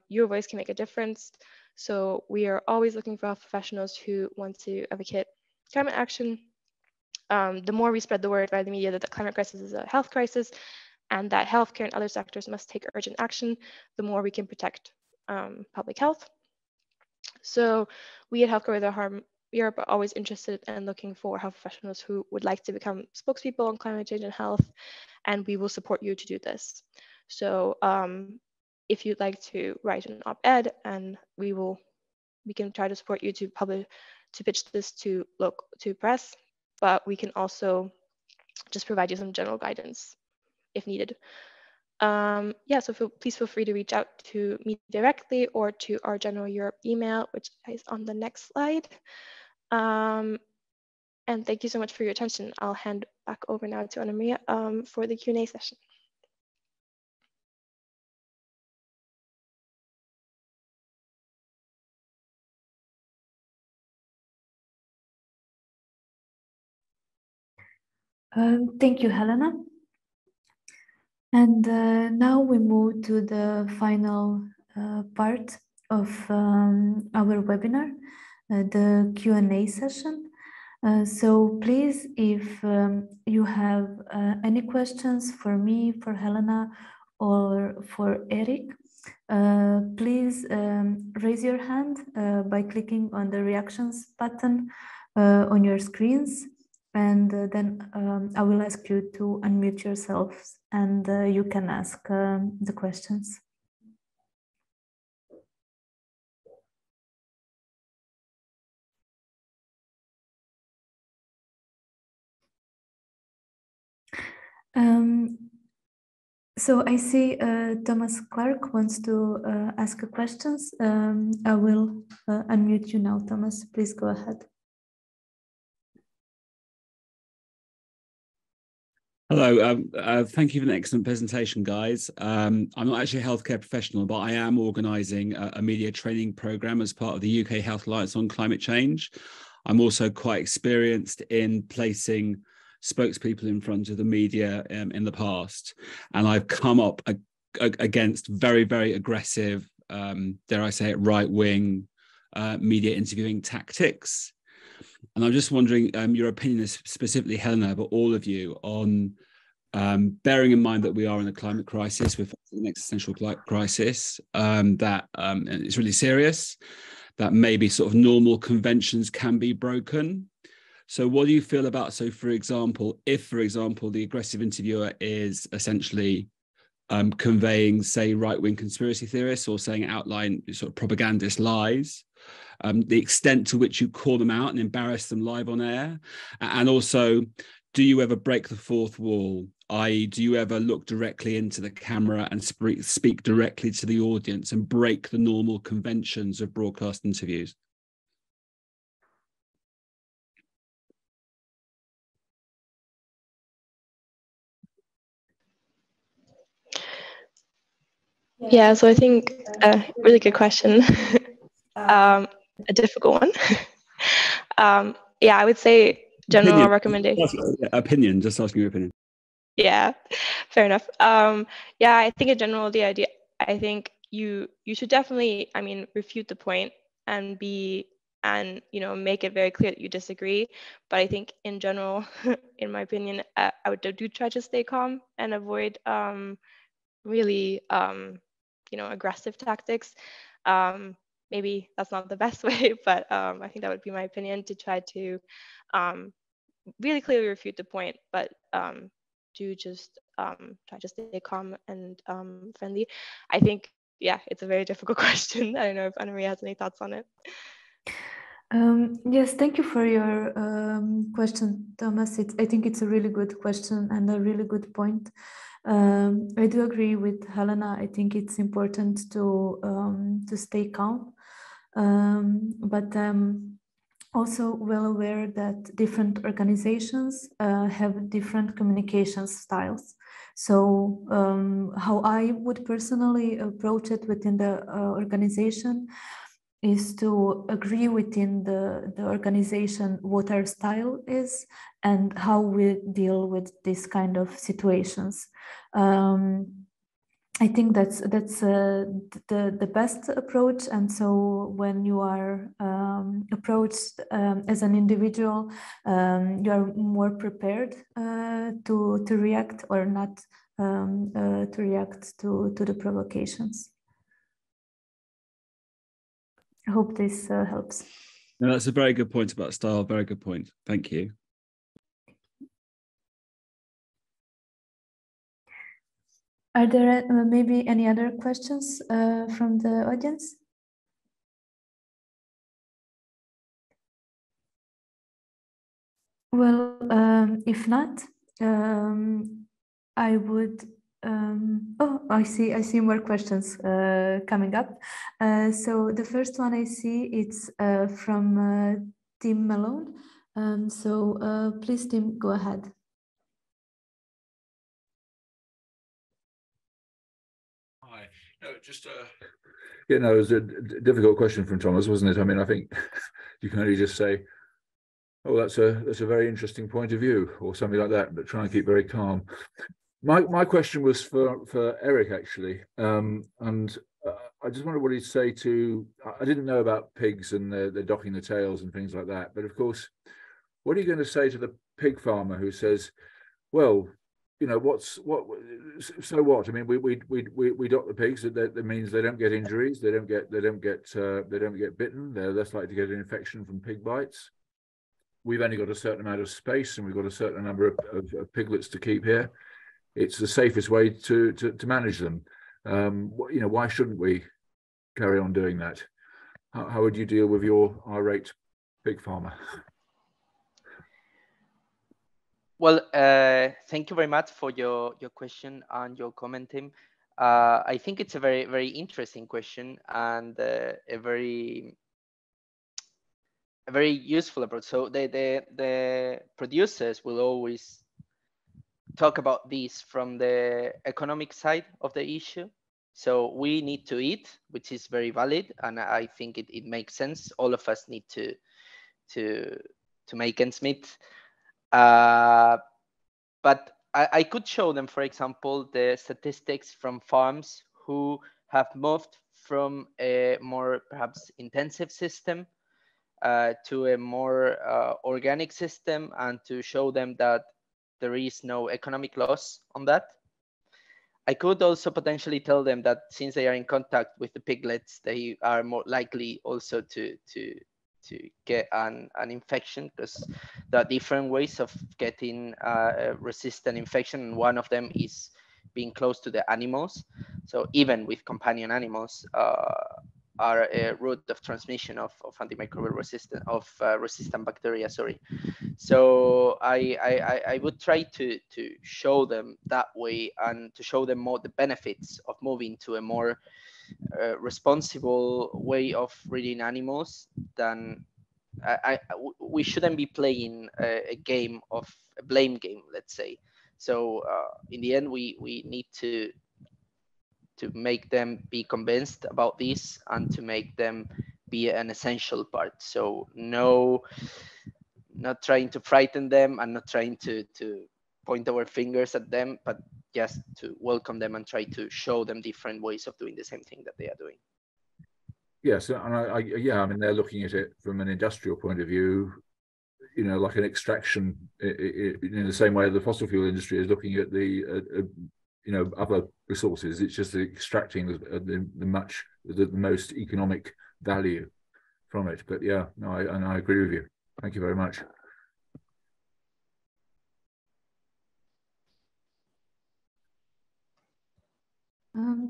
Your voice can make a difference. So we are always looking for health professionals who want to advocate climate action. The more we spread the word by the media that the climate crisis is a health crisis and that healthcare and other sectors must take urgent action, the more we can protect public health. So we at Healthcare Without Harm Europe are always interested in looking for health professionals who would like to become spokespeople on climate change and health, and we will support you to do this. So if you'd like to write an op-ed, and we can try to support you to pitch this to press, but we can also just provide you some general guidance if needed. Yeah, so please feel free to reach out to me directly or to our General Europe email, which is on the next slide. And thank you so much for your attention. I'll hand back over now to Anna Maria for the Q&A session. Thank you, Helena. And now we move to the final part of our webinar, the Q&A session. So please, if you have any questions for me, for Helena, or for Eric, please raise your hand by clicking on the reactions button on your screens. And then I will ask you to unmute yourselves and you can ask the questions. So I see Thomas Clark wants to ask a questions. I will unmute you now, Thomas. Please go ahead. Hello, thank you for an excellent presentation, guys. I'm not actually a healthcare professional, but I am organising a media training programme as part of the UK Health Alliance on climate change. I'm also quite experienced in placing spokespeople in front of the media in the past, and I've come up against very, very aggressive, dare I say it, right-wing media interviewing tactics. And I'm just wondering your opinion is specifically, Helena, but all of you on bearing in mind that we are in a climate crisis, we're facing an existential crisis, that it's really serious, that maybe sort of normal conventions can be broken. So what do you feel about, so for example, if, for example, the aggressive interviewer is essentially conveying, say, right-wing conspiracy theorists or saying outline sort of propagandist lies, the extent to which you call them out and embarrass them live on air? And also, do you ever break the fourth wall? I.e., do you ever look directly into the camera and speak directly to the audience and break the normal conventions of broadcast interviews? Yeah, so I think a really good question, a difficult one. Yeah, I would say general recommendation. Opinion, just asking your opinion. Yeah, fair enough. Yeah, I think in general, the idea, I think you should definitely, I mean, refute the point and make it very clear that you disagree. But I think in general, in my opinion, I would do try to stay calm and avoid really aggressive tactics. Maybe that's not the best way, but I think that would be my opinion, to try to really clearly refute the point, but do just try to stay calm and friendly. I think, yeah, it's a very difficult question. I don't know if Anna Maria has any thoughts on it. Yes, thank you for your question, Thomas. I think it's a really good question and a really good point. I do agree with Helena. I think it's important to stay calm, but I'm also well aware that different organizations have different communication styles. So how I would personally approach it within the organization is to agree within the organization what our style is and how we deal with this kind of situations. I think that's the best approach. And so when you are approached as an individual, you are more prepared to react or not to react to the provocations. I hope this helps. No, that's a very good point about style. Very good point. Thank you. Are there maybe any other questions from the audience? Well, if not, I would. Oh, I see more questions coming up. So the first one I see, it's from Tim Malone. So please, Tim, go ahead. Hi. No, just it was a difficult question from Thomas, wasn't it? I mean, I think you can only just say, "Oh, that's a very interesting point of view," or something like that, but try and keep very calm. My question was for Eric, actually, and I just wondered what he'd say to. I didn't know about pigs and they're docking the tails and things like that, but of course, what are you going to say to the pig farmer who says, "Well, you know, so what? I mean, we dock the pigs. That means they don't get injuries, they don't get bitten. They're less likely to get an infection from pig bites. We've only got a certain amount of space, and we've got a certain number of piglets to keep here. It's the safest way to manage them. You know, why shouldn't we carry on doing that? How would you deal with your irate pig farmer?" Well, thank you very much for your question and your comment, Tim. I think it's a very, very interesting question and a very useful approach. So the producers will always talk about this from the economic side of the issue. So we need to eat, which is very valid, and I think it makes sense. All of us need to make ends meet. But I could show them, for example, the statistics from farms who have moved from a more perhaps intensive system to a more organic system, and to show them that there is no economic loss on that. I could also potentially tell them that since they are in contact with the piglets, they are more likely also to get an infection, because there are different ways of getting a resistant infection, and one of them is being close to the animals. So even with companion animals are a route of transmission of antimicrobial resistant bacteria. Sorry. So I would try to show them that way, and to show them more the benefits of moving to a more responsible way of breeding animals. Than we shouldn't be playing a game of a blame game, let's say. So in the end, we need to make them be convinced about this, and to make them be an essential part. So no, not trying to frighten them, and not trying to point our fingers at them, but just to welcome them and try to show them different ways of doing the same thing that they are doing. Yes, and yeah, I mean, they're looking at it from an industrial point of view, you know, like an extraction, in the same way the fossil fuel industry is looking at the you know, other resources. It's just extracting the most economic value from it. But yeah, no, I agree with you. Thank you very much.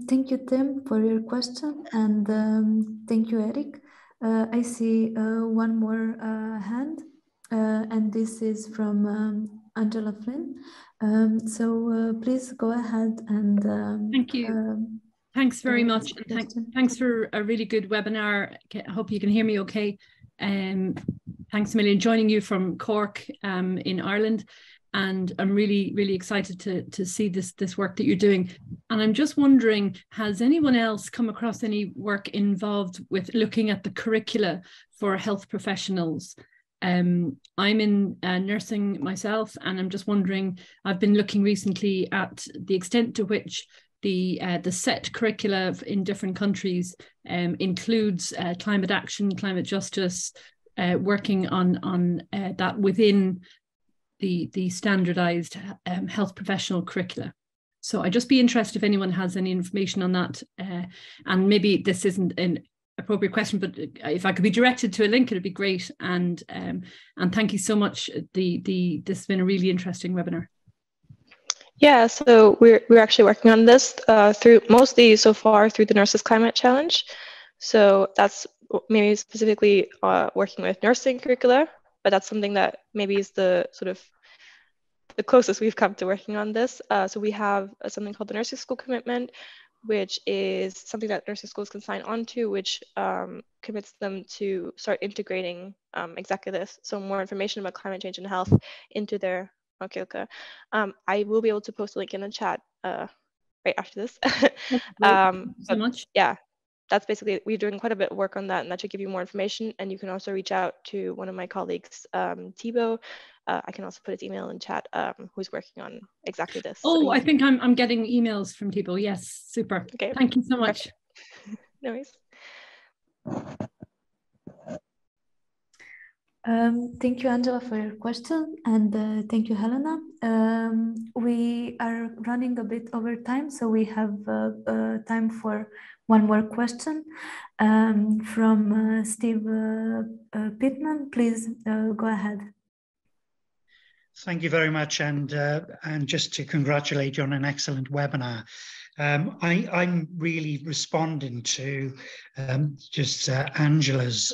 Thank you, Tim, for your question, and thank you, Eric. I see one more hand, and this is from Angela Flynn. So please go ahead and thank you. Thanks very much, and thanks for a really good webinar. I hope you can hear me okay. Thanks a million. Joining you from Cork in Ireland. And I'm really, really excited to see this work that you're doing. And I'm just wondering, has anyone else come across any work involved with looking at the curricula for health professionals? I'm in nursing myself, and I'm just wondering, I've been looking recently at the extent to which the set curricula in different countries includes climate action, climate justice, working on that within the standardized health professional curricula. So I'd just be interested if anyone has any information on that. And maybe this isn't an appropriate question, but if I could be directed to a link, it'd be great. And thank you so much. This has been a really interesting webinar. Yeah, so we're actually working on this through mostly so far through the Nurses Climate Challenge. So that's maybe specifically working with nursing curricula, but that's something that maybe is the sort of the closest we've come to working on this. So we have something called the Nursing School Commitment, which is something that nursing schools can sign on to, which commits them to start integrating exactly this. So more information about climate change and health into their curricula. I will be able to post a link in the chat right after this. Thank you so much. Yeah, that's basically, we're doing quite a bit of work on that, and that should give you more information. And you can also reach out to one of my colleagues, Thibaut. I can also put his email in chat, who's working on exactly this. Oh, so I think I'm getting emails from Thibaut. Yes, super. Okay. Thank you so much. No worries. Thank you, Angela, for your question, and thank you, Helena. We are running a bit over time, so we have time for one more question from Steve Pittman. Please go ahead. Thank you very much, and just to congratulate you on an excellent webinar. I'm really responding to just Angela's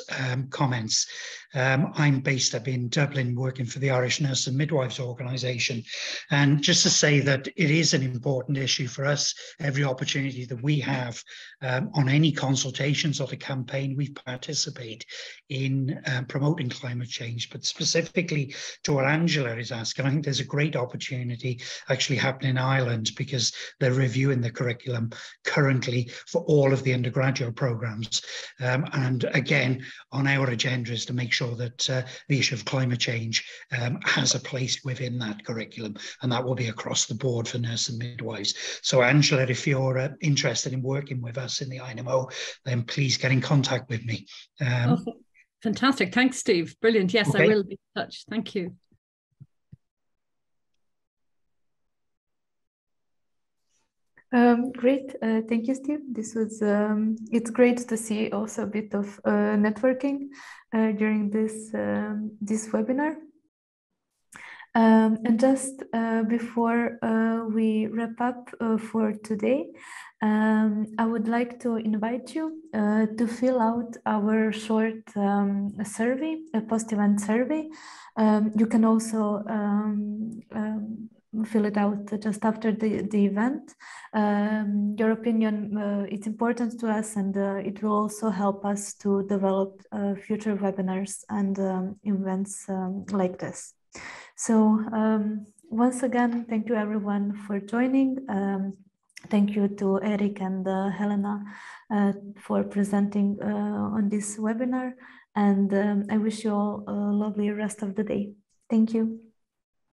comments. I'm based up in Dublin working for the Irish Nurse and Midwives Organisation. And just to say that it is an important issue for us, every opportunity that we have on any consultations or the campaign, we participate in promoting climate change. But specifically to what Angela is asking, I think there's a great opportunity actually happening in Ireland because they're reviewing the curriculum currently for all of the undergraduate programs. And again, on our agenda is to make sure that the issue of climate change has a place within that curriculum, and that will be across the board for nurse and midwives. So Angela, if you're interested in working with us in the INMO, then please get in contact with me. Fantastic. Thanks, Steve. Brilliant. Yes, okay. I will be in touch. Thank you. Great, thank you, Steve. This was it's great to see also a bit of networking during this this webinar. And just before we wrap up for today, I would like to invite you to fill out our short survey, a post-event survey. You can also fill it out just after the event. Your opinion is important to us, and it will also help us to develop future webinars and events like this. So once again, thank you everyone for joining. Thank you to Eric and Helena for presenting on this webinar, and I wish you all a lovely rest of the day. Thank you.